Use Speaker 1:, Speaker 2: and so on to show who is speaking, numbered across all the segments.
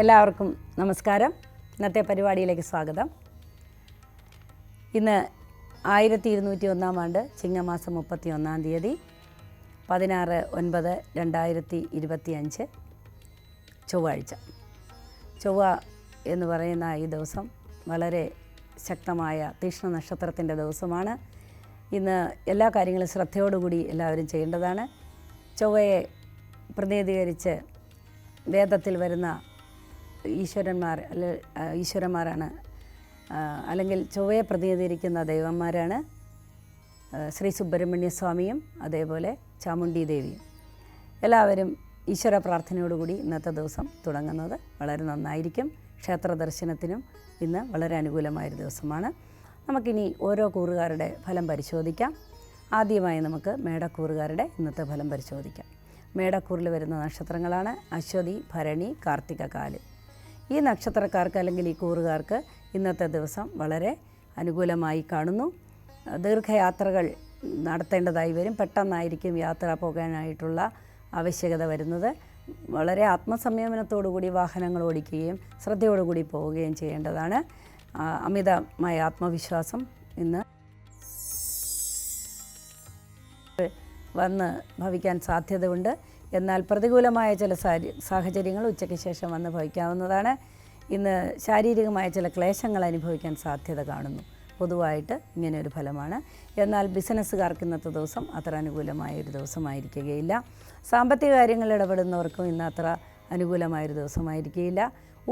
Speaker 1: എല്ലാവർക്കും നമസ്കാരം. ഇന്നത്തെ പരിപാടിയിലേക്ക് സ്വാഗതം. ഇന്ന് 1201 ആണ്ട് ചിങ്ങമാസം 31 തീയതി 16/9/2025 ചൊവ്വാഴ്ച. ചൊവ്വ എന്ന് പറയുന്ന ഈ ദിവസം വളരെ ശക്തമായ തീക്ഷ്ണ നക്ഷത്രത്തിൻ്റെ ദിവസമാണ്. ഇന്ന് എല്ലാ കാര്യങ്ങളും ശ്രദ്ധയോടുകൂടി എല്ലാവരും ചെയ്യേണ്ടതാണ്. ചൊവ്വയെ പ്രതിനിധീകരിച്ച് വേദത്തിൽ വരുന്ന ഈശ്വരന്മാരാണ് അല്ലെങ്കിൽ ചൊവ്വയെ പ്രതിനിധീകരിക്കുന്ന ദൈവന്മാരാണ് ശ്രീ സുബ്രഹ്മണ്യ സ്വാമിയും അതേപോലെ ചാമുണ്ഡി ദേവിയും. എല്ലാവരും ഈശ്വര പ്രാർത്ഥനയോടുകൂടി ഇന്നത്തെ ദിവസം തുടങ്ങുന്നത് വളരെ നന്നായിരിക്കും. ക്ഷേത്ര ദർശനത്തിനും ഇന്ന് വളരെ അനുകൂലമായൊരു ദിവസമാണ്. നമുക്കിനി ഓരോ കൂറുകാരുടെ ഫലം പരിശോധിക്കാം. ആദ്യമായി നമുക്ക് മേടക്കൂറുകാരുടെ ഇന്നത്തെ ഫലം പരിശോധിക്കാം. മേടക്കൂറിൽ വരുന്ന നക്ഷത്രങ്ങളാണ് അശ്വതി, ഭരണി, കാർത്തിക, കാല്. ഈ നക്ഷത്രക്കാർക്ക് അല്ലെങ്കിൽ ഈ കൂറുകാർക്ക് ഇന്നത്തെ ദിവസം വളരെ അനുകൂലമായി കാണുന്നു. ദീർഘയാത്രകൾ നടത്തേണ്ടതായി വരും. പെട്ടെന്നായിരിക്കും യാത്ര പോകാനായിട്ടുള്ള ആവശ്യകത വരുന്നത്. വളരെ ആത്മസംയമനത്തോടുകൂടി വാഹനങ്ങൾ ഓടിക്കുകയും ശ്രദ്ധയോടുകൂടി പോവുകയും ചെയ്യേണ്ടതാണ്. അമിതമായ ആത്മവിശ്വാസം ഇന്ന് വന്ന് ഭവിക്കാൻ സാധ്യതയുണ്ട്. എന്നാൽ പ്രതികൂലമായ ചില സാഹചര്യങ്ങൾ ഉച്ചയ്ക്ക് ശേഷം വന്ന് ഭവിക്കാവുന്നതാണ്. ഇന്ന് ശാരീരികമായ ചില ക്ലേശങ്ങൾ അനുഭവിക്കാൻ സാധ്യത കാണുന്നു. പൊതുവായിട്ട് ഇങ്ങനെയൊരു ഫലമാണ്. എന്നാൽ ബിസിനസ്സുകാർക്ക് ഇന്നത്തെ ദിവസം അത്ര അനുകൂലമായൊരു ദിവസമായിരിക്കുകയില്ല. സാമ്പത്തിക കാര്യങ്ങളിൽ ഇടപെടുന്നവർക്കും ഇന്ന് അത്ര അനുകൂലമായൊരു ദിവസമായിരിക്കുകയില്ല.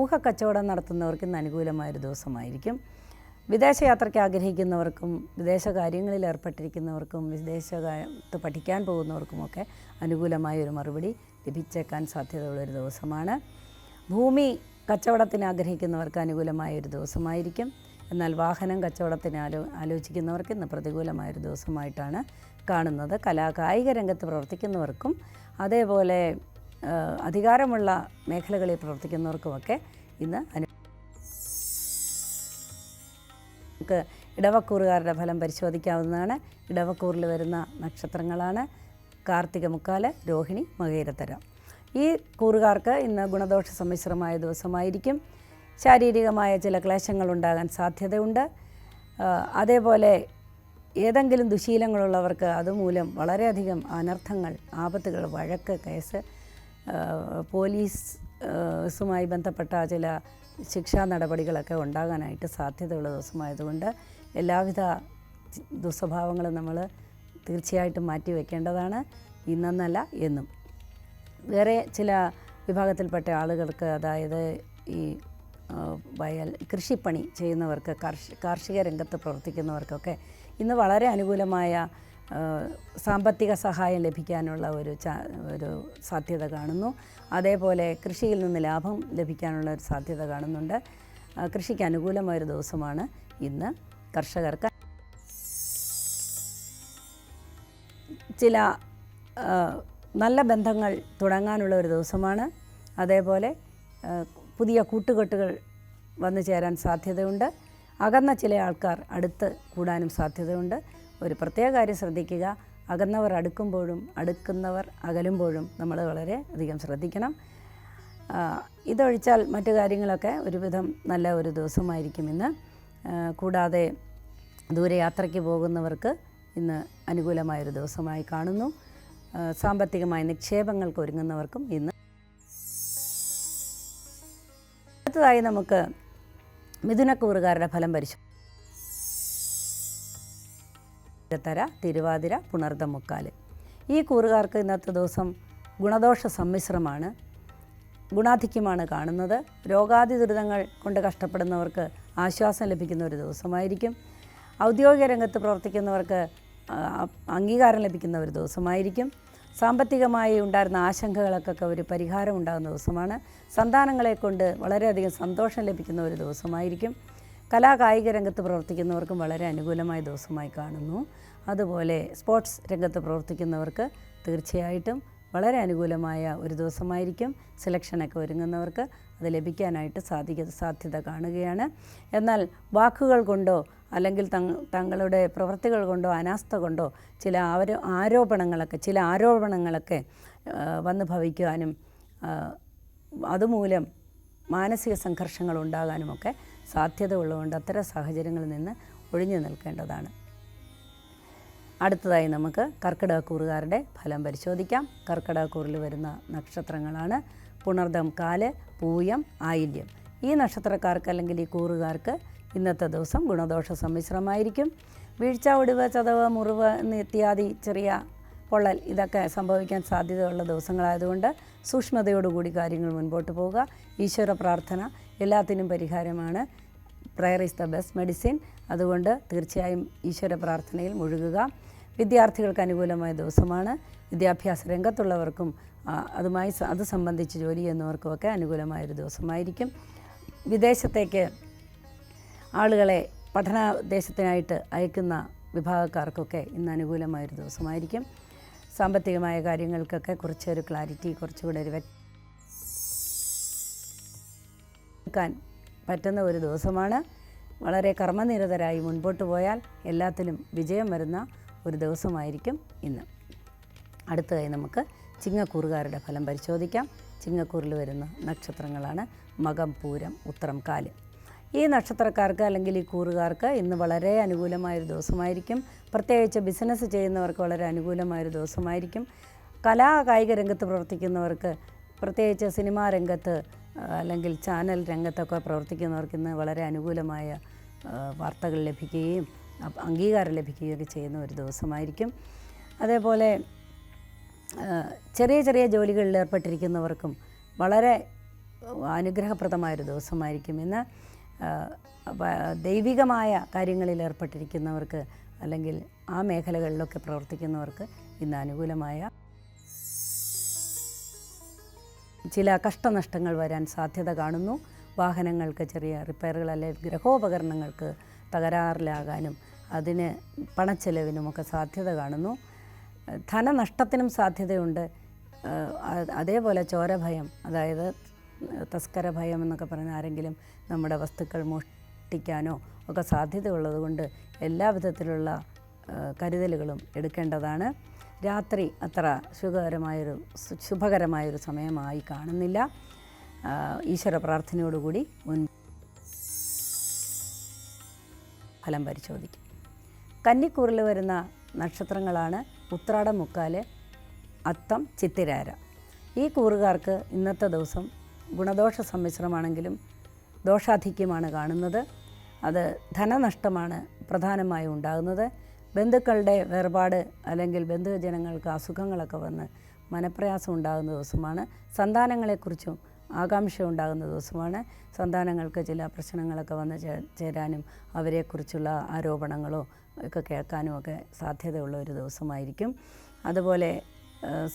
Speaker 1: ഊഹക്കച്ചവടം നടത്തുന്നവർക്ക് ഇന്ന് അനുകൂലമായൊരു ദിവസമായിരിക്കും. വിദേശയാത്രയ്ക്ക് ആഗ്രഹിക്കുന്നവർക്കും വിദേശ കാര്യങ്ങളിൽ ഏർപ്പെട്ടിരിക്കുന്നവർക്കും വിദേശത്ത് പഠിക്കാൻ പോകുന്നവർക്കുമൊക്കെ അനുകൂലമായൊരു മറുപടി ലഭിച്ചേക്കാൻ സാധ്യതയുള്ളൊരു ദിവസമാണ്. ഭൂമി കച്ചവടത്തിന് ആഗ്രഹിക്കുന്നവർക്ക് അനുകൂലമായൊരു ദിവസമായിരിക്കും. എന്നാൽ വാഹനം കച്ചവടത്തിന് ആലോചിക്കുന്നവർക്ക് ഇന്ന് പ്രതികൂലമായൊരു ദിവസമായിട്ടാണ് കാണുന്നത്. കായിക രംഗത്ത് പ്രവർത്തിക്കുന്നവർക്കും അതേപോലെ അധികാരമുള്ള മേഖലകളിൽ പ്രവർത്തിക്കുന്നവർക്കുമൊക്കെ ഇന്ന് നമുക്ക് ഇടവക്കൂറുകാരുടെ ഫലം പരിശോധിക്കാവുന്നതാണ്. ഇടവക്കൂറിൽ വരുന്ന നക്ഷത്രങ്ങളാണ് കാർത്തിക, മുക്കാല്, രോഹിണി, മകയിരത്തര. ഈ കൂറുകാർക്ക് ഇന്ന് ഗുണദോഷ സമ്മിശ്രമായ ദിവസമായിരിക്കും. ശാരീരികമായ ചില ക്ലേശങ്ങളുണ്ടാകാൻ സാധ്യതയുണ്ട്. അതേപോലെ ഏതെങ്കിലും ദുശീലങ്ങളുള്ളവർക്ക് അതുമൂലം വളരെയധികം അനർത്ഥങ്ങൾ, ആപത്തുകൾ, വഴക്ക്, കേസ്, പോലീസുമായി ബന്ധപ്പെട്ട ചില ശിക്ഷാ നടപടികളൊക്കെ ഉണ്ടാകാനായിട്ട് സാധ്യതയുള്ള ദിവസമായതുകൊണ്ട് എല്ലാവിധ ദുസ്വഭാവങ്ങളും നമ്മൾ തീർച്ചയായിട്ടും മാറ്റിവെക്കേണ്ടതാണ്. ഇന്നെന്നല്ല എന്നും. വേറെ ചില വിഭാഗത്തിൽപ്പെട്ട ആളുകൾക്ക്, അതായത് ഈ കൃഷിപ്പണി ചെയ്യുന്നവർക്ക്, കാർഷിക രംഗത്ത് പ്രവർത്തിക്കുന്നവർക്കൊക്കെ ഇന്ന് വളരെ അനുകൂലമായ സാമ്പത്തിക സഹായം ലഭിക്കാനുള്ള ഒരു സാധ്യത കാണുന്നു. അതേപോലെ കൃഷിയിൽ നിന്ന് ലാഭം ലഭിക്കാനുള്ള ഒരു സാധ്യത കാണുന്നുണ്ട്. കൃഷിക്ക് അനുകൂലമായൊരു ദിവസമാണ് ഇന്ന് കർഷകർക്ക്. ചില നല്ല ബന്ധങ്ങൾ തുടങ്ങാനുള്ള ഒരു ദിവസമാണ്. അതേപോലെ പുതിയ കൂട്ടുകെട്ടുകൾ വന്നു ചേരാൻ സാധ്യതയുണ്ട്. അകന്ന ചില ആൾക്കാർ അടുത്ത് കൂടാനും സാധ്യതയുണ്ട്. ഒരു പ്രത്യേക കാര്യം ശ്രദ്ധിക്കുക. അകന്നവർ അടുക്കുമ്പോഴും അടുക്കുന്നവർ അകലുമ്പോഴും നമ്മൾ വളരെ അധികം ശ്രദ്ധിക്കണം. ഇതൊഴിച്ചാൽ മറ്റു കാര്യങ്ങളൊക്കെ ഒരുവിധം നല്ല ഒരു ദിവസമായിരിക്കും ഇന്ന്. കൂടാതെ ദൂരയാത്രയ്ക്ക് പോകുന്നവർക്ക് ഇന്ന് അനുകൂലമായൊരു ദിവസമായി കാണുന്നു. സാമ്പത്തികമായ നിക്ഷേപങ്ങൾക്ക് ഒരുങ്ങുന്നവർക്കും ഇന്ന്. അടുത്തതായി നമുക്ക് മിഥുനക്കൂറുകാരുടെ ഫലം പരിശോധിക്കാം. തര, തിരുവാതിര, പുണർദം, മുക്കാല്. ഈ കൂറുകാർക്ക് ഇന്നത്തെ ദിവസം ഗുണദോഷ സമ്മിശ്രമാണ്. ഗുണാധിക്യമാണ് കാണുന്നത്. രോഗാദി ദുരിതങ്ങൾ കൊണ്ട് കഷ്ടപ്പെടുന്നവർക്ക് ആശ്വാസം ലഭിക്കുന്ന ഒരു ദിവസമായിരിക്കും. ഔദ്യോഗിക രംഗത്ത് പ്രവർത്തിക്കുന്നവർക്ക് അംഗീകാരം ലഭിക്കുന്ന ഒരു ദിവസമായിരിക്കും. സാമ്പത്തികമായി ഉണ്ടായിരുന്ന ആശങ്കകൾക്കൊക്കെ ഒരു പരിഹാരം ഉണ്ടാകുന്ന ദിവസമാണ്. സന്താനങ്ങളെ കൊണ്ട് വളരെയധികം സന്തോഷം ലഭിക്കുന്ന ഒരു ദിവസമായിരിക്കും. കായിക രംഗത്ത് പ്രവർത്തിക്കുന്നവർക്കും വളരെ അനുകൂലമായ ദിവസമായി കാണുന്നു. അതുപോലെ സ്പോർട്സ് രംഗത്ത് പ്രവർത്തിക്കുന്നവർക്ക് തീർച്ചയായിട്ടും വളരെ അനുകൂലമായ ഒരു ദിവസമായിരിക്കും. സെലക്ഷനൊക്കെ ഒരുങ്ങുന്നവർക്ക് അത് ലഭിക്കാനായിട്ട് സാധ്യത കാണുകയാണ്. എന്നാൽ വാക്കുകൾ കൊണ്ടോ അല്ലെങ്കിൽ തങ്ങളുടെ പ്രവൃത്തികൾ കൊണ്ടോ അനാസ്ഥ കൊണ്ടോ ചില ആരോപണങ്ങളൊക്കെ വന്ന് ഭവിക്കുവാനും അതുമൂലം മാനസിക സംഘർഷങ്ങൾ ഉണ്ടാകാനുമൊക്കെ സാധ്യത ഉള്ളതുകൊണ്ട് അത്തരം സാഹചര്യങ്ങളിൽ നിന്ന് ഒഴിഞ്ഞു നിൽക്കേണ്ടതാണ്. അടുത്തതായി നമുക്ക് കർക്കിടകക്കൂറുകാരുടെ ഫലം പരിശോധിക്കാം. കർക്കിടകക്കൂറിൽ വരുന്ന നക്ഷത്രങ്ങളാണ് പുണർദം, കാല്, പൂയം, ആയില്യം. ഈ നക്ഷത്രക്കാർക്ക് അല്ലെങ്കിൽ ഈ കൂറുകാർക്ക് ഇന്നത്തെ ദിവസം ഗുണദോഷ സമ്മിശ്രമായിരിക്കും. വീഴ്ച, ഒടിവ്, ചതവ്, മുറിവ് ഇത്യാദി ചെറിയ പൊള്ളൽ ഇതൊക്കെ സംഭവിക്കാൻ സാധ്യതയുള്ള ദിവസങ്ങളായതുകൊണ്ട് സൂക്ഷ്മതയോടുകൂടി കാര്യങ്ങൾ മുൻപോട്ട് പോവുക. ഈശ്വര പ്രാർത്ഥന എല്ലാത്തിനും പരിഹാരമാണ്. Prayer is the best medicine. അതുകൊണ്ട് തീർച്ചയായും ഈശ്വര പ്രാർത്ഥനയിൽ മുഴുകുക. വിദ്യാർത്ഥികൾക്ക് അനുകൂലമായ ദിവസമാണ്. വിദ്യാഭ്യാസ രംഗത്തുള്ളവർക്കും അത് സംബന്ധിച്ച് ജോലി ചെയ്യുന്നവർക്കുമൊക്കെ അനുകൂലമായൊരു ദിവസമായിരിക്കും. വിദേശത്തേക്ക് ആളുകളെ പഠനോദ്ദേശത്തിനായിട്ട് അയക്കുന്ന വിഭാഗക്കാർക്കൊക്കെ ഇന്ന് അനുകൂലമായൊരു ദിവസമായിരിക്കും. സാമ്പത്തികമായ കാര്യങ്ങൾക്കൊക്കെ കുറച്ചൊരു ക്ലാരിറ്റി, കുറച്ചുകൂടെ ഒരു വെക്കാൻ പറ്റുന്ന ഒരു ദിവസമാണ്. വളരെ കർമ്മനിരതരായി മുൻപോട്ട് പോയാൽ എല്ലാത്തിലും വിജയം വരുന്ന ഒരു ദിവസമായിരിക്കും ഇന്ന്. അടുത്തതായി നമുക്ക് ചിങ്ങക്കൂറുകാരുടെ ഫലം പരിശോധിക്കാം. ചിങ്ങക്കൂറിൽ വരുന്ന നക്ഷത്രങ്ങളാണ് മകം, പൂരം, ഉത്രം, കാല്. ഈ നക്ഷത്രക്കാർക്ക് അല്ലെങ്കിൽ ഈ കൂറുകാർക്ക് ഇന്ന് വളരെ അനുകൂലമായൊരു ദിവസമായിരിക്കും. പ്രത്യേകിച്ച് ബിസിനസ് ചെയ്യുന്നവർക്ക് വളരെ അനുകൂലമായൊരു ദിവസമായിരിക്കും. കായിക രംഗത്ത് പ്രവർത്തിക്കുന്നവർക്ക്, പ്രത്യേകിച്ച് സിനിമാ രംഗത്ത് അല്ലെങ്കിൽ ചാനൽ രംഗത്തൊക്കെ പ്രവർത്തിക്കുന്നവർക്ക് ഇന്ന് വളരെ അനുകൂലമായ വാർത്തകൾ ലഭിക്കുകയും അംഗീകാരം ലഭിക്കുകയൊക്കെ ചെയ്യുന്ന ഒരു ദിവസമായിരിക്കും. അതേപോലെ ചെറിയ ചെറിയ ജോലികളിൽ ഏർപ്പെട്ടിരിക്കുന്നവർക്കും വളരെ അനുഗ്രഹപ്രദമായൊരു ദിവസമായിരിക്കും ഇന്ന്. ദൈവികമായ കാര്യങ്ങളിൽ ഏർപ്പെട്ടിരിക്കുന്നവർക്ക് അല്ലെങ്കിൽ ആ മേഖലകളിലൊക്കെ പ്രവർത്തിക്കുന്നവർക്ക് ഇന്ന് അനുകൂലമായ ചില കഷ്ടനഷ്ടങ്ങൾ വരാൻ സാധ്യത കാണുന്നു. വാഹനങ്ങൾക്ക് ചെറിയ റിപ്പയറുകൾ അല്ലെങ്കിൽ ഗൃഹോപകരണങ്ങൾക്ക് തകരാറിലാകാനും അതിന് പണച്ചെലവിനുമൊക്കെ സാധ്യത കാണുന്നു. ധനനഷ്ടത്തിനും സാധ്യതയുണ്ട്. അതേപോലെ ചോരഭയം, അതായത് തസ്കര ഭയം എന്നൊക്കെ പറയുന്ന ആരെങ്കിലും നമ്മുടെ വസ്തുക്കൾ മോഷ്ടിക്കാനോ ഒക്കെ സാധ്യതയുള്ളതുകൊണ്ട് എല്ലാ വിധത്തിലുള്ള കരുതലുകളും എടുക്കേണ്ടതാണ്. രാത്രി അത്ര ശുഭകരമായൊരു സമയമായി കാണുന്നില്ല. ഈശ്വര പ്രാർത്ഥനയോടുകൂടി ഫലം പരിശോധിക്കും. കന്നിക്കൂറിൽ വരുന്ന നക്ഷത്രങ്ങളാണ് ഉത്രാടം, മുക്കാല്, അത്തം, ചിത്തിരാര. ഈ കൂറുകാർക്ക് ഇന്നത്തെ ദിവസം ഗുണദോഷ സമ്മിശ്രമാണെങ്കിലും ദോഷാധിക്യമാണ് കാണുന്നത്. അത് ധനനഷ്ടമാണ് പ്രധാനമായും ഉണ്ടാകുന്നത്. ബന്ധുക്കളുടെ വേർപാട് അല്ലെങ്കിൽ ബന്ധുജനങ്ങൾക്ക് അസുഖങ്ങളൊക്കെ വന്ന് മനപ്രയാസം ഉണ്ടാകുന്ന ദിവസമാണ്. സന്താനങ്ങളെക്കുറിച്ചും ആകാംക്ഷ ഉണ്ടാകുന്ന ദിവസമാണ്. സന്താനങ്ങൾക്ക് ചില പ്രശ്നങ്ങളൊക്കെ വന്ന് ചേരാനും അവരെക്കുറിച്ചുള്ള ആരോപണങ്ങളോ ഒക്കെ കേൾക്കാനും ഒക്കെ സാധ്യതയുള്ള ഒരു ദിവസമായിരിക്കും. അതുപോലെ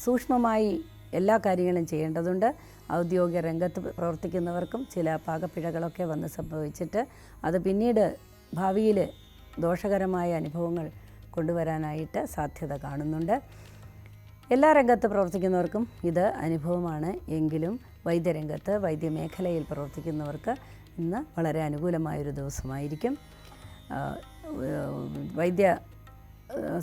Speaker 1: സൂക്ഷ്മമായി എല്ലാ കാര്യങ്ങളും ചെയ്യേണ്ടതുണ്ട്. ഔദ്യോഗിക രംഗത്ത് പ്രവർത്തിക്കുന്നവർക്കും ചില പാകപ്പിഴകളൊക്കെ വന്ന് സംഭവിച്ചിട്ട് അത് പിന്നീട് ഭാവിയിൽ ദോഷകരമായ അനുഭവങ്ങൾ കൊണ്ടുവരാനായിട്ട് സാധ്യത കാണുന്നുണ്ട്. എല്ലാ രംഗത്ത് പ്രവർത്തിക്കുന്നവർക്കും ഇത് അനുഭവമാണ്. എങ്കിലും വൈദ്യരംഗത്ത്, വൈദ്യമേഖലയിൽ പ്രവർത്തിക്കുന്നവർക്ക് ഇന്ന് വളരെ അനുകൂലമായൊരു ദിവസമായിരിക്കും. വൈദ്യ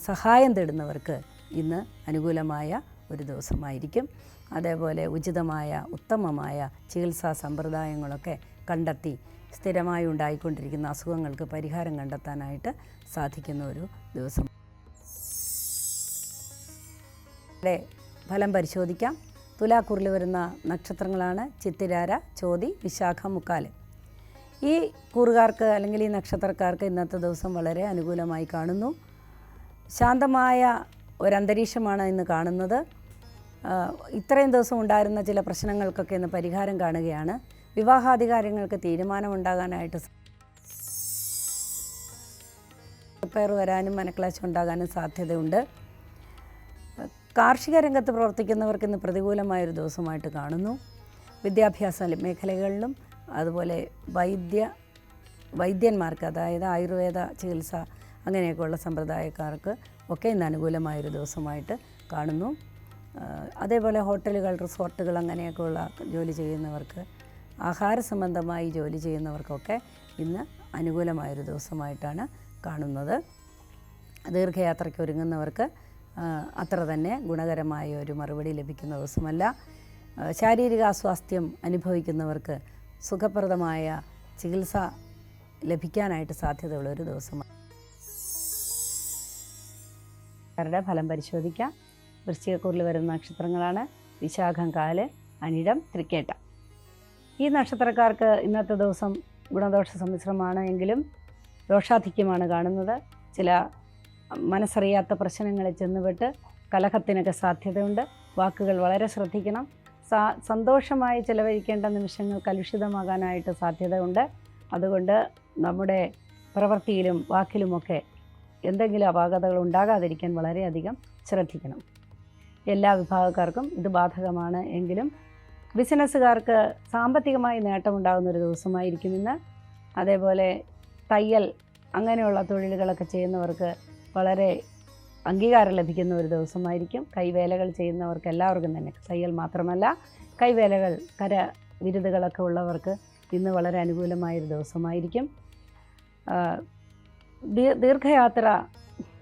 Speaker 1: സഹായം തേടുന്നവർക്ക് ഇന്ന് അനുകൂലമായ ഒരു ദിവസമായിരിക്കും. അതേപോലെ ഉചിതമായ ഉത്തമമായ ചികിത്സാ സമ്പ്രദായങ്ങളൊക്കെ കണ്ടെത്തി സ്ഥിരമായി ഉണ്ടായിക്കൊണ്ടിരിക്കുന്ന അസുഖങ്ങൾക്ക് പരിഹാരം കണ്ടെത്താനായിട്ട് സാധിക്കുന്ന ഒരു ദിവസം. ഫലം പരിശോധിക്കാം. തുലാക്കൂറിൽ വരുന്ന നക്ഷത്രങ്ങളാണ് ചിത്തിരാര, ചോതി, വിശാഖ, മുക്കാല്. ഈ കൂറുകാർക്ക് അല്ലെങ്കിൽ ഈ നക്ഷത്രക്കാർക്ക് ഇന്നത്തെ ദിവസം വളരെ അനുകൂലമായി കാണുന്നു. ശാന്തമായ ഒരന്തരീക്ഷമാണ് ഇന്ന് കാണുന്നത്. ഇത്രയും ദിവസം ഉണ്ടായിരുന്ന ചില പ്രശ്നങ്ങൾക്കൊക്കെ ഇന്ന് പരിഹാരം കാണുകയാണ്. വിവാഹാധികാരങ്ങൾക്ക് തീരുമാനമുണ്ടാകാനായിട്ട് റിപ്പയർ വരാനും മനക്ലേശം ഉണ്ടാകാനും സാധ്യതയുണ്ട്. കാർഷിക രംഗത്ത് പ്രവർത്തിക്കുന്നവർക്ക് ഇന്ന് പ്രതികൂലമായൊരു ദിവസമായിട്ട് കാണുന്നു. വിദ്യാഭ്യാസ മേഖലകളിലും അതുപോലെ വൈദ്യന്മാർക്ക്, അതായത് ആയുർവേദ ചികിത്സ അങ്ങനെയൊക്കെയുള്ള സമ്പ്രദായക്കാർക്ക് ഒക്കെ ഇന്ന് അനുകൂലമായൊരു ദിവസമായിട്ട് കാണുന്നു. അതേപോലെ ഹോട്ടലുകൾ, റിസോർട്ടുകൾ അങ്ങനെയൊക്കെയുള്ള ജോലി ചെയ്യുന്നവർക്ക്, ആഹാര സംബന്ധമായി ജോലി ചെയ്യുന്നവർക്കൊക്കെ ഇന്ന് അനുകൂലമായൊരു ദിവസമായിട്ടാണ് കാണുന്നത്. ദീർഘയാത്രയ്ക്ക് ഒരുങ്ങുന്നവർക്ക് അത്ര തന്നെ ഗുണകരമായ ഒരു മറുപടി ലഭിക്കുന്ന ദിവസമല്ല. ശാരീരിക അസ്വാസ്ഥ്യം അനുഭവിക്കുന്നവർക്ക് സുഖപ്രദമായ ചികിത്സ ലഭിക്കാനായിട്ട് സാധ്യതയുള്ളൊരു ദിവസമാണ്. അവരുടെ ഫലം പരിശോധിക്കാം. വൃശ്ചികക്കൂറിൽ വരുന്ന നക്ഷത്രങ്ങളാണ് വിശാഖം, കാല്, അനിഴം, തൃക്കേട്ട. ഈ നക്ഷത്രക്കാർക്ക് ഇന്നത്തെ ദിവസം ഗുണദോഷ സമ്മിശ്രമാണ് എങ്കിലും ദോഷാധിക്യമാണ് കാണുന്നത്. ചില മനസ്സറിയാത്ത പ്രശ്നങ്ങളിൽ ചെന്നുപെട്ട് കലഹത്തിനൊക്കെ സാധ്യതയുണ്ട്. വാക്കുകൾ വളരെ ശ്രദ്ധിക്കണം. സന്തോഷമായി ചിലവഴിക്കേണ്ട നിമിഷങ്ങൾ കലുഷിതമാകാനായിട്ട് സാധ്യതയുണ്ട്. അതുകൊണ്ട് നമ്മുടെ പ്രവൃത്തിയിലും വാക്കിലുമൊക്കെ എന്തെങ്കിലും അപാകതകൾ ഉണ്ടാകാതിരിക്കാൻ വളരെയധികം ശ്രദ്ധിക്കണം. എല്ലാ വിഭാഗക്കാർക്കും ഇത് ബാധകമാണ് എങ്കിലും ബിസിനസ്സുകാർക്ക് സാമ്പത്തികമായി നേട്ടമുണ്ടാകുന്നൊരു ദിവസമായിരിക്കും ഇന്ന്. അതേപോലെ തയ്യൽ അങ്ങനെയുള്ള തൊഴിലുകളൊക്കെ ചെയ്യുന്നവർക്ക് വളരെ അംഗീകാരം ലഭിക്കുന്ന ഒരു ദിവസമായിരിക്കും. കൈവേലകൾ ചെയ്യുന്നവർക്ക് എല്ലാവർക്കും തന്നെ, തയ്യൽ മാത്രമല്ല കൈവേലകൾ, കരവിരുതുകളൊക്കെ ഉള്ളവർക്ക് ഇന്ന് വളരെ അനുകൂലമായൊരു ദിവസമായിരിക്കും. ദീർഘയാത്ര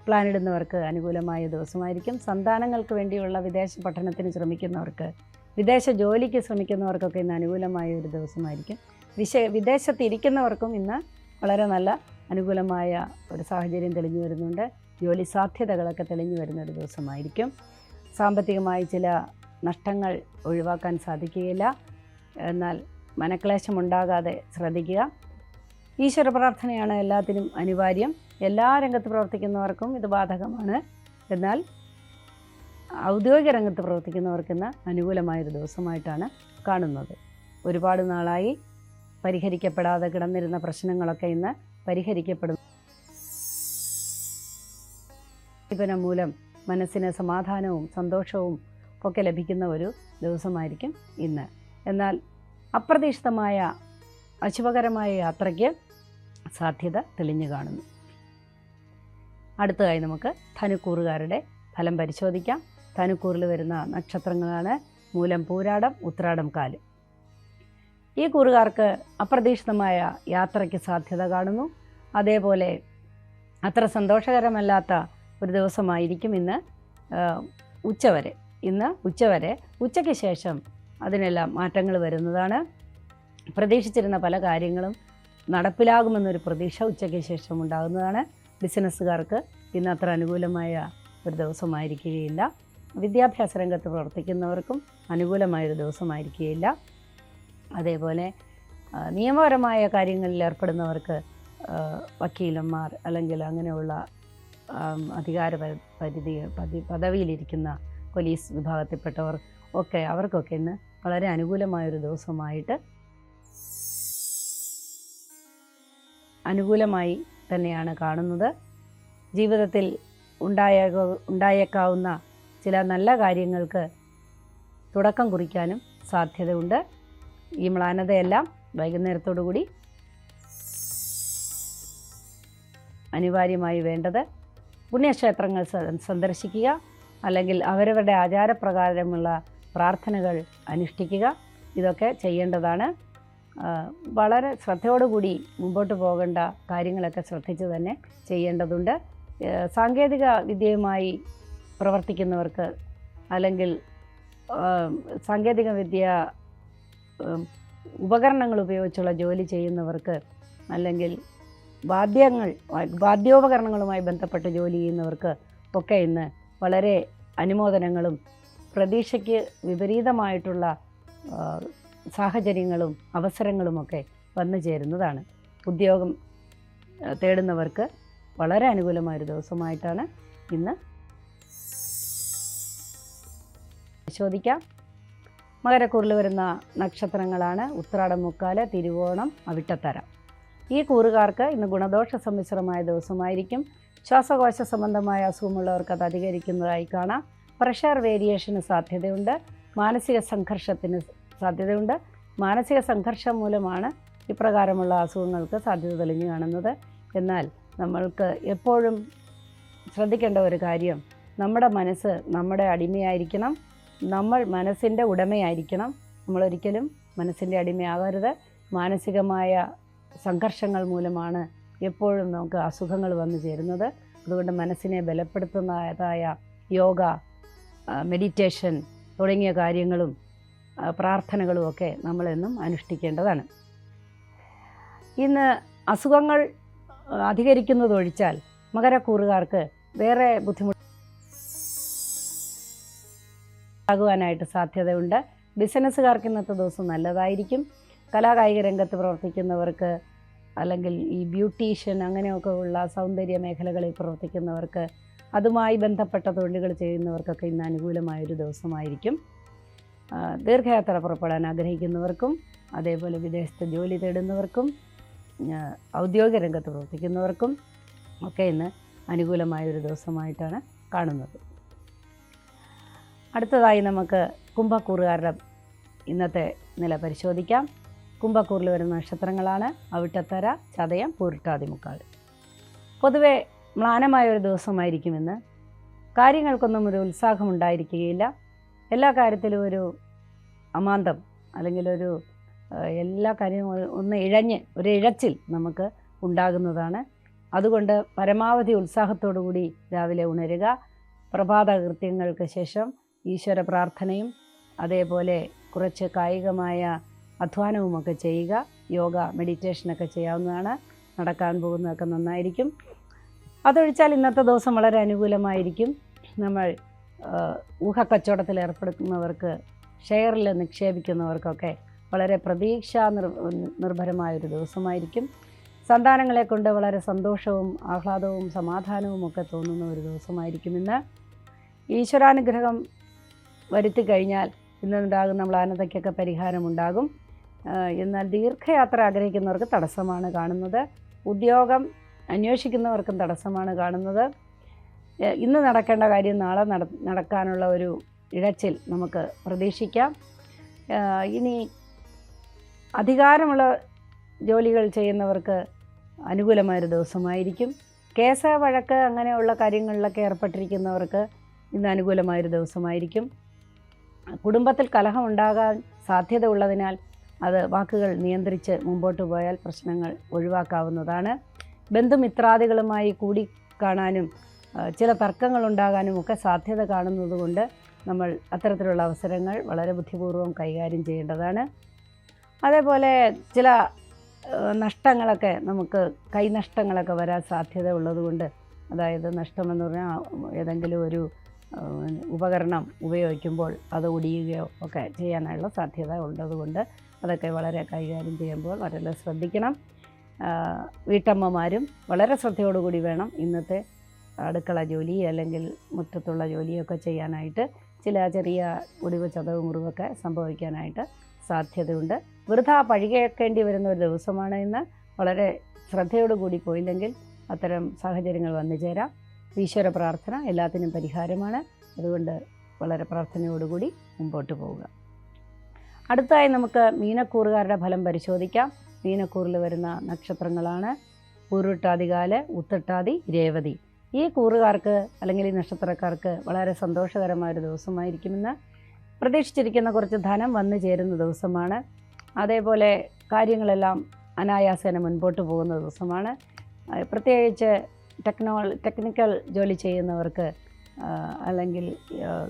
Speaker 1: പ്ലാനിടുന്നവർക്ക് അനുകൂലമായ ദിവസമായിരിക്കും. സന്താനങ്ങൾക്ക് വേണ്ടിയുള്ള വിദേശ പഠനത്തിന് ശ്രമിക്കുന്നവർക്ക്, വിദേശ ജോലിക്ക് ശ്രമിക്കുന്നവർക്കൊക്കെ ഇന്ന് അനുകൂലമായ ഒരു ദിവസമായിരിക്കും. വിദേശത്തിരിക്കുന്നവർക്കും ഇന്ന് വളരെ നല്ല അനുകൂലമായ ഒരു സാഹചര്യം തെളിഞ്ഞു വരുന്നുണ്ട്. ജോലി സാധ്യതകളൊക്കെ തെളിഞ്ഞു വരുന്നൊരു ദിവസമായിരിക്കും. സാമ്പത്തികമായി ചില നഷ്ടങ്ങൾ ഒഴിവാക്കാൻ സാധിക്കുകയില്ല. എന്നാൽ മനക്ലേശമുണ്ടാകാതെ ശ്രദ്ധിക്കുക. ഈശ്വര പ്രാർത്ഥനയാണ് എല്ലാത്തിനും അനിവാര്യം. എല്ലാ രംഗത്ത് പ്രവർത്തിക്കുന്നവർക്കും ഇത് ബാധകമാണ്. എന്നാൽ ഔദ്യോഗിക രംഗത്ത് പ്രവർത്തിക്കുന്നവർക്കിന്ന് അനുകൂലമായൊരു ദിവസമായിട്ടാണ് കാണുന്നത്. ഒരുപാട് നാളായി പരിഹരിക്കപ്പെടാതെ കിടന്നിരുന്ന പ്രശ്നങ്ങളൊക്കെ ഇന്ന് പരിഹരിക്കപ്പെടുന്നു. സമീപനം മൂലം മനസ്സിന് സമാധാനവും സന്തോഷവും ഒക്കെ ലഭിക്കുന്ന ഒരു ദിവസമായിരിക്കും ഇന്ന്. എന്നാൽ അപ്രതീക്ഷിതമായ അശുഭകരമായ യാത്രയ്ക്ക് സാധ്യത തെളിഞ്ഞു കാണുന്നു. അടുത്തതായി നമുക്ക് ധനുക്കൂറുകാരുടെ ഫലം പരിശോധിക്കാം. ധനുക്കൂറിൽ വരുന്ന നക്ഷത്രങ്ങളാണ് മൂലം, പൂരാടം, ഉത്രാടം, കാല്. ഈ കൂറുകാർക്ക് അപ്രതീക്ഷിതമായ യാത്രയ്ക്ക് സാധ്യത കാണുന്നു. അതേപോലെ അത്ര സന്തോഷകരമല്ലാത്ത ഒരു ദിവസമായിരിക്കും ഇന്ന് ഉച്ചവരെ. ഉച്ചയ്ക്ക് ശേഷം അതിനെല്ലാം മാറ്റങ്ങൾ വരുന്നതാണ്. പ്രതീക്ഷിച്ചിരുന്ന പല കാര്യങ്ങളും നടപ്പിലാകുമെന്നൊരു പ്രതീക്ഷ ഉച്ചയ്ക്ക് ശേഷം ഉണ്ടാകുന്നതാണ്. ബിസിനസ്സുകാർക്ക് ഇന്ന് അത്ര അനുകൂലമായ ഒരു ദിവസമായിരിക്കുകയില്ല. വിദ്യാഭ്യാസ രംഗത്ത് പ്രവർത്തിക്കുന്നവർക്കും അനുകൂലമായൊരു ദിവസമായിരിക്കുകയില്ല. അതേപോലെ നിയമപരമായ കാര്യങ്ങളിൽ ഏർപ്പെടുന്നവർക്ക്, വക്കീലന്മാർ അല്ലെങ്കിൽ അങ്ങനെയുള്ള അധികാര പദവിയിലിരിക്കുന്ന പോലീസ് വിഭാഗത്തിൽപ്പെട്ടവർ ഒക്കെ, അവർക്കൊക്കെ ഇന്ന് വളരെ അനുകൂലമായൊരു ദിവസമായിട്ട് അനുകൂലമായി തന്നെയാണ് കാണുന്നത്. ജീവിതത്തിൽ ഉണ്ടായേക്കാവുന്ന ചില നല്ല കാര്യങ്ങൾക്ക് തുടക്കം കുറിക്കാനും സാധ്യതയുണ്ട്. ഈ മ്ലാനതയെല്ലാം വൈകുന്നേരത്തോടുകൂടി അനിവാര്യമായി വേണ്ടത് പുണ്യക്ഷേത്രങ്ങൾ സന്ദർശിക്കുക, അല്ലെങ്കിൽ അവരവരുടെ ആചാരപ്രകാരമുള്ള പ്രാർത്ഥനകൾ അനുഷ്ഠിക്കുക. ഇതൊക്കെ ചെയ്യേണ്ടതാണ്. വളരെ ശ്രദ്ധയോടുകൂടി മുമ്പോട്ട് പോകേണ്ട കാര്യങ്ങളൊക്കെ ശ്രദ്ധിച്ച് തന്നെ ചെയ്യേണ്ടതുണ്ട്. സാങ്കേതിക വിദ്യയുമായി പ്രവർത്തിക്കുന്നവർക്ക്, അല്ലെങ്കിൽ സാങ്കേതിക വിദ്യ ഉപകരണങ്ങൾ ഉപയോഗിച്ചുള്ള ജോലി ചെയ്യുന്നവർക്ക്, അല്ലെങ്കിൽ വാദ്യോപകരണങ്ങളുമായി ബന്ധപ്പെട്ട് ജോലി ചെയ്യുന്നവർക്ക് ഒക്കെ ഇന്ന് വളരെ അനുമോദനങ്ങളും പ്രതീക്ഷയ്ക്ക് വിപരീതമായിട്ടുള്ള സാഹചര്യങ്ങളും അവസരങ്ങളുമൊക്കെ വന്നു ചേരുന്നതാണ്. ഉദ്യോഗം തേടുന്നവർക്ക് വളരെ അനുകൂലമായൊരു ദിവസമായിട്ടാണ് ഇന്ന് പരിശോധിക്കാം. മകരക്കൂറിൽ വരുന്ന നക്ഷത്രങ്ങളാണ് ഉത്രാടം, മുക്കാല്, തിരുവോണം, അവിട്ടത്തര. ഈ കൂറുകാർക്ക് ഇന്ന് ഗുണദോഷ സമ്മിശ്രമായ ദിവസമായിരിക്കും. ശ്വാസകോശ സംബന്ധമായ അസുഖമുള്ളവർക്ക് അത് അധികരിക്കുന്നതായി കാണാം. പ്രഷർ വേരിയേഷന് സാധ്യതയുണ്ട്. മാനസിക സംഘർഷത്തിന് സാധ്യതയുണ്ട്. മാനസിക സംഘർഷം മൂലമാണ് ഇപ്രകാരമുള്ള അസുഖങ്ങൾക്ക് സാധ്യത തെളിഞ്ഞു കാണുന്നത്. എന്നാൽ നമ്മൾക്ക് എപ്പോഴും ശ്രദ്ധിക്കേണ്ട ഒരു കാര്യം, നമ്മുടെ മനസ്സ് നമ്മുടെ അടിമയായിരിക്കണം. നമ്മൾ മനസ്സിൻ്റെ ഉടമയായിരിക്കണം. നമ്മളൊരിക്കലും മനസ്സിൻ്റെ അടിമയാകരുത്. മാനസികമായ സംഘർഷങ്ങൾ മൂലമാണ് എപ്പോഴും നമുക്ക് അസുഖങ്ങൾ വന്നു ചേരുന്നത്. അതുകൊണ്ട് മനസ്സിനെ ബലപ്പെടുത്തുന്നതായ യോഗ, മെഡിറ്റേഷൻ തുടങ്ങിയ കാര്യങ്ങളും പ്രാർത്ഥനകളും ഒക്കെ നമ്മളെന്നും അനുഷ്ഠിക്കേണ്ടതാണ്. ഇന്ന് അസുഖങ്ങൾ അധികരിക്കുന്നതൊഴിച്ചാൽ മകരക്കൂറുകാർക്ക് വേറെ ബുദ്ധിമുട്ടാകുവാനായിട്ട് സാധ്യതയുണ്ട്. ബിസിനസ്സുകാർക്ക് ഇന്നത്തെ ദിവസം നല്ലതായിരിക്കും. കലാകായിക രംഗത്ത് പ്രവർത്തിക്കുന്നവർക്ക് അല്ലെങ്കിൽ ഈ ബ്യൂട്ടീഷ്യൻ അങ്ങനെയൊക്കെ ഉള്ള സൗന്ദര്യ മേഖലകളിൽ പ്രവർത്തിക്കുന്നവർക്ക്, അതുമായി ബന്ധപ്പെട്ട തൊഴിലുകൾ ചെയ്യുന്നവർക്കൊക്കെ ഇന്ന് അനുകൂലമായൊരു ദിവസമായിരിക്കും. ദീർഘയാത്ര പുറപ്പെടാൻ ആഗ്രഹിക്കുന്നവർക്കും അതേപോലെ വിദേശത്ത് ജോലി തേടുന്നവർക്കും ഔദ്യോഗിക രംഗത്ത് പ്രവർത്തിക്കുന്നവർക്കും ഒക്കെ ഇന്ന് അനുകൂലമായൊരു ദിവസമായിട്ടാണ് കാണുന്നത്. അടുത്തതായി നമുക്ക് കുംഭക്കൂറുകാരുടെ ഇന്നത്തെ നില പരിശോധിക്കാം. കുംഭക്കൂറിൽ വരുന്ന നക്ഷത്രങ്ങളാണ് അവിട്ടത്തര, ചതയം, പൂരിട്ടാതി, മുക്കാട്. പൊതുവെ മ്ലാനമായൊരു ദിവസമായിരിക്കും ഇന്ന്. കാര്യങ്ങൾക്കൊന്നും ഒരു ഉത്സാഹമുണ്ടായിരിക്കുകയില്ല. എല്ലാ കാര്യത്തിലും ഒരു അമാന്തം അല്ലെങ്കിൽ എല്ലാ കാര്യവും ഒന്ന് ഒരു ഇഴച്ചിൽ നമുക്ക് ഉണ്ടാകുന്നതാണ്. അതുകൊണ്ട് പരമാവധി ഉത്സാഹത്തോടു കൂടി രാവിലെ ഉണരുക. പ്രഭാത കൃത്യങ്ങൾക്ക് ശേഷം ഈശ്വര പ്രാർത്ഥനയും അതേപോലെ കുറച്ച് കായികമായ അധ്വാനവുമൊക്കെ ചെയ്യുക. യോഗ, മെഡിറ്റേഷനൊക്കെ ചെയ്യാവുന്നതാണ്. നടക്കാൻ പോകുന്നതൊക്കെ നന്നായിരിക്കും. അതൊഴിച്ചാൽ ഇന്നത്തെ ദിവസം വളരെ അനുകൂലമായിരിക്കും. നമ്മൾ ഊഹക്കച്ചവടത്തിൽ ഏർപ്പെടുന്നവർക്ക്, ഷെയറിൽ നിക്ഷേപിക്കുന്നവർക്കൊക്കെ വളരെ നിർഭരമായൊരു ദിവസമായിരിക്കും. സന്താനങ്ങളെ കൊണ്ട് വളരെ സന്തോഷവും ആഹ്ലാദവും സമാധാനവും ഒക്കെ തോന്നുന്ന ഒരു ദിവസമായിരിക്കും ഇന്ന്. ഈശ്വരാനുഗ്രഹം വരുത്തി കഴിഞ്ഞാൽ ഇന്നുണ്ടാകുന്ന മ്ലാനതയ്ക്കൊക്കെ പരിഹാരമുണ്ടാകും. എന്നാൽ ദീർഘയാത്ര ആഗ്രഹിക്കുന്നവർക്ക് തടസ്സമാണ് കാണുന്നത്. ഉദ്യോഗം അന്വേഷിക്കുന്നവർക്കും തടസ്സമാണ് കാണുന്നത്. ഇന്ന് നടക്കേണ്ട കാര്യം നാളെ നടക്കാനുള്ള ഒരു ഇഴച്ചിൽ നമുക്ക് പ്രതീക്ഷിക്കാം. ഇനി അധികാരമുള്ള ജോലികൾ ചെയ്യുന്നവർക്ക് അനുകൂലമായൊരു ദിവസമായിരിക്കും. കേസ്, വഴക്ക് അങ്ങനെയുള്ള കാര്യങ്ങളിലൊക്കെ ഏർപ്പെട്ടിരിക്കുന്നവർക്ക് ഇന്ന് അനുകൂലമായൊരു ദിവസമായിരിക്കും. കുടുംബത്തിൽ കലഹം ഉണ്ടാകാൻ സാധ്യത ഉള്ളതിനാൽ അത് വാക്കുകൾ നിയന്ത്രിച്ച് മുമ്പോട്ട് പോയാൽ പ്രശ്നങ്ങൾ ഒഴിവാക്കാവുന്നതാണ്. ബന്ധുമിത്രാദികളുമായി കൂടിക്കാണാനും ചില തർക്കങ്ങളുണ്ടാകാനും ഒക്കെ സാധ്യത കാണുന്നതുകൊണ്ട് നമ്മൾ അത്തരത്തിലുള്ള അവസരങ്ങൾ വളരെ ബുദ്ധിപൂർവ്വം കൈകാര്യം ചെയ്യേണ്ടതാണ്. അതേപോലെ ചില നഷ്ടങ്ങളൊക്കെ നമുക്ക് കൈനഷ്ടങ്ങളൊക്കെ വരാൻ സാധ്യത ഉള്ളതുകൊണ്ട്, അതായത് നഷ്ടമെന്ന് പറഞ്ഞാൽ ഏതെങ്കിലും ഒരു ഉപകരണം ഉപയോഗിക്കുമ്പോൾ അത് ഒടിയുകയോ ഒക്കെ ചെയ്യാനുള്ള സാധ്യത ഉള്ളതുകൊണ്ട് അതൊക്കെ വളരെ കൈകാര്യം ചെയ്യുമ്പോൾ വളരെ ശ്രദ്ധിക്കണം. വീട്ടമ്മമാരും വളരെ ശ്രദ്ധയോടുകൂടി വേണം ഇന്നത്തെ അടുക്കള ജോലി അല്ലെങ്കിൽ മുറ്റത്തുള്ള ജോലിയൊക്കെ ചെയ്യാനായിട്ട്. ചെറിയ ഒടിവ്, ചതവ്, മുറിവൊക്കെ സംഭവിക്കാനായിട്ട് സാധ്യതയുണ്ട്. വൃഥാ പഴികേൽക്കേണ്ടി വരുന്ന ഒരു ദിവസമാണ് ഇന്ന്. വളരെ ശ്രദ്ധയോടുകൂടി പോയില്ലെങ്കിൽ അത്തരം സാഹചര്യങ്ങൾ വന്നു ചേരാം. ഈശ്വര പ്രാർത്ഥന എല്ലാത്തിനും പരിഹാരമാണ്. അതുകൊണ്ട് വളരെ പ്രാർത്ഥനയോടുകൂടി മുമ്പോട്ട് പോവുക. അടുത്തായി നമുക്ക് മീനക്കൂറുകാരുടെ ഫലം പരിശോധിക്കാം. മീനക്കൂറിൽ വരുന്ന നക്ഷത്രങ്ങളാണ് പൂരുട്ടാതികാല്, ഉത്രട്ടാതി, രേവതി. ഈ കൂറുകാർക്ക് അല്ലെങ്കിൽ ഈ നക്ഷത്രക്കാർക്ക് വളരെ സന്തോഷകരമായൊരു ദിവസമായിരിക്കുമെന്ന്. പ്രതീക്ഷിച്ചിരിക്കുന്ന കുറച്ച് ധനം വന്നു ചേരുന്ന ദിവസമാണ്. അതേപോലെ കാര്യങ്ങളെല്ലാം അനായാസേന മുൻപോട്ട് പോകുന്ന ദിവസമാണ്. പ്രത്യേകിച്ച് ടെക്നിക്കൽ ജോലി ചെയ്യുന്നവർക്ക് അല്ലെങ്കിൽ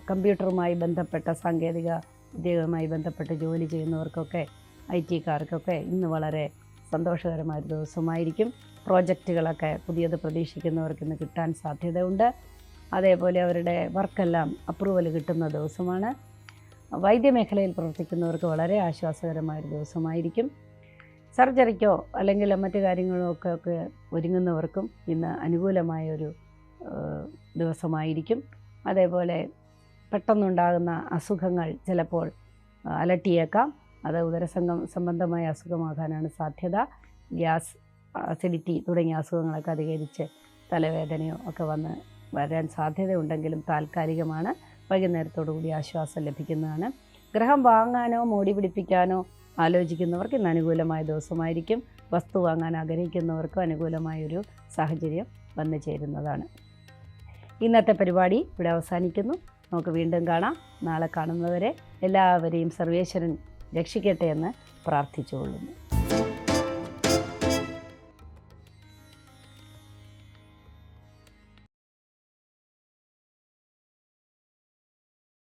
Speaker 1: കമ്പ്യൂട്ടറുമായി ബന്ധപ്പെട്ട സാങ്കേതിക വിദ്യകളുമായി ബന്ധപ്പെട്ട് ജോലി ചെയ്യുന്നവർക്കൊക്കെ, IT-കാർക്കൊക്കെ ഇന്ന് വളരെ സന്തോഷകരമായൊരു ദിവസമായിരിക്കും. പ്രോജക്റ്റുകളൊക്കെ പുതിയത് പ്രതീക്ഷിക്കുന്നവർക്ക് ഇന്ന് കിട്ടാൻ സാധ്യതയുണ്ട്. അതേപോലെ അവരുടെ വർക്കെല്ലാം അപ്രൂവൽ കിട്ടുന്ന ദിവസമാണ്. വൈദ്യമേഖലയിൽ പ്രവർത്തിക്കുന്നവർക്ക് വളരെ ആശ്വാസകരമായൊരു ദിവസമായിരിക്കും. സർജറിക്കോ അല്ലെങ്കിൽ മറ്റു കാര്യങ്ങളൊക്കെ ഒരുങ്ങുന്നവർക്കും ഇന്ന് അനുകൂലമായൊരു ദിവസമായിരിക്കും. അതേപോലെ പെട്ടെന്നുണ്ടാകുന്ന അസുഖങ്ങൾ ചിലപ്പോൾ അലട്ടിയേക്കാം. അത് സംബന്ധമായ അസുഖമാകാനാണ് സാധ്യത. ഗ്യാസ്, അസിഡിറ്റി തുടങ്ങിയ അസുഖങ്ങളൊക്കെ അധികരിച്ച് തലവേദനയോ ഒക്കെ വരാൻ സാധ്യതയുണ്ടെങ്കിലും താൽക്കാലികമാണ്. വൈകുന്നേരത്തോടുകൂടി ആശ്വാസം ലഭിക്കുന്നതാണ്. ഗ്രഹം വാങ്ങാനോ മോടി പിടിപ്പിക്കാനോ ആലോചിക്കുന്നവർക്ക് ഇന്ന് അനുകൂലമായ ദിവസമായിരിക്കും. വസ്തു വാങ്ങാൻ ആഗ്രഹിക്കുന്നവർക്കും അനുകൂലമായൊരു സാഹചര്യം വന്നു ചേരുന്നതാണ്. ഇന്നത്തെ പരിപാടി ഇവിടെ അവസാനിക്കുന്നു. നമുക്ക് വീണ്ടും കാണാം. നാളെ കാണുന്നവരെ എല്ലാവരെയും സർവേശ്വരൻ രക്ഷിക്കട്ടെ എന്ന് പ്രാർത്ഥിച്ചുകൊള്ളുന്നു.